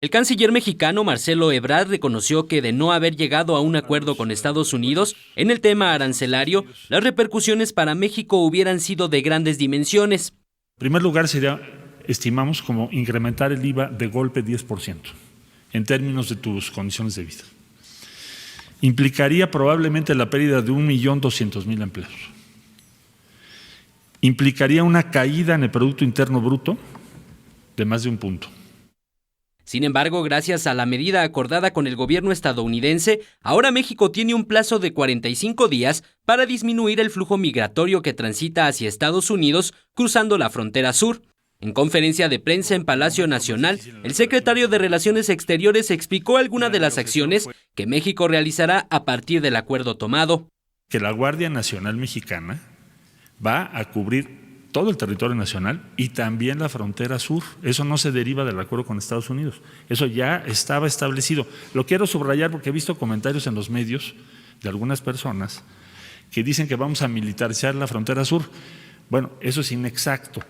El canciller mexicano Marcelo Ebrard reconoció que de no haber llegado a un acuerdo con Estados Unidos en el tema arancelario, las repercusiones para México hubieran sido de grandes dimensiones. En primer lugar sería, estimamos, como incrementar el IVA de golpe 10% en términos de tus condiciones de vida. Implicaría probablemente la pérdida de 1.200.000 empleos. Implicaría una caída en el Producto Interno Bruto de más de 1 punto. Sin embargo, gracias a la medida acordada con el gobierno estadounidense, ahora México tiene un plazo de 45 días para disminuir el flujo migratorio que transita hacia Estados Unidos cruzando la frontera sur. En conferencia de prensa en Palacio Nacional, el secretario de Relaciones Exteriores explicó algunas de las acciones que México realizará a partir del acuerdo tomado. Que la Guardia Nacional Mexicana va a cubrir todo el territorio nacional y también la frontera sur. Eso no se deriva del acuerdo con Estados Unidos. Eso ya estaba establecido. Lo quiero subrayar porque he visto comentarios en los medios de algunas personas que dicen que vamos a militarizar la frontera sur. Bueno, eso es inexacto.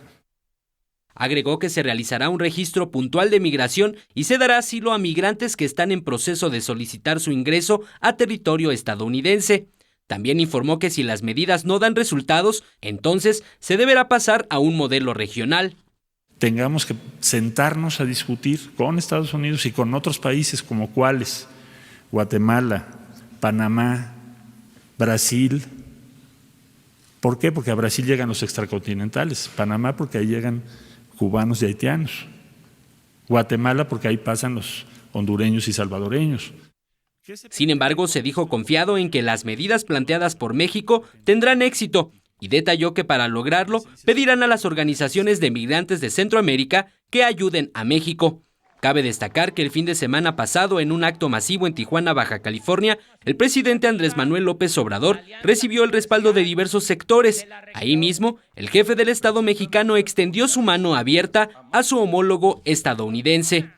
Agregó que se realizará un registro puntual de migración y se dará asilo a migrantes que están en proceso de solicitar su ingreso a territorio estadounidense. También informó que si las medidas no dan resultados, entonces se deberá pasar a un modelo regional. Tengamos que sentarnos a discutir con Estados Unidos y con otros países como cuáles, Guatemala, Panamá, Brasil. ¿Por qué? Porque a Brasil llegan los extracontinentales, Panamá porque ahí llegan cubanos y haitianos, Guatemala porque ahí pasan los hondureños y salvadoreños. Sin embargo, se dijo confiado en que las medidas planteadas por México tendrán éxito y detalló que para lograrlo pedirán a las organizaciones de migrantes de Centroamérica que ayuden a México. Cabe destacar que el fin de semana pasado, en un acto masivo en Tijuana, Baja California, el presidente Andrés Manuel López Obrador recibió el respaldo de diversos sectores. Ahí mismo, el jefe del Estado mexicano extendió su mano abierta a su homólogo estadounidense.